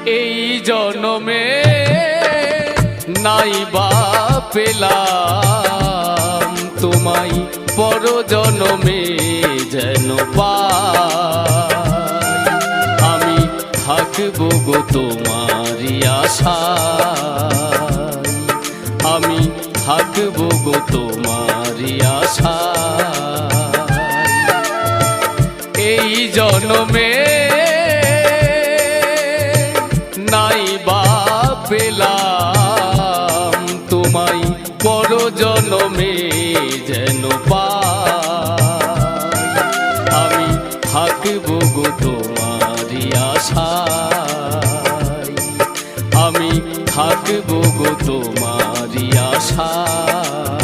এই জনমে নাই বা পেলাম তোমায়, পর জনমে যেন পাই। আমি থাকবো গো তোমারই আশায়, আমি থাকবো গো তোমারই আশায়। এই জনমে নাই বা পেলাম তোমায়, পর জনমে যেন পাই। আমি থাকবো গো তোমারই আশায়, আমি থাকবো গো তোমারই আশায়।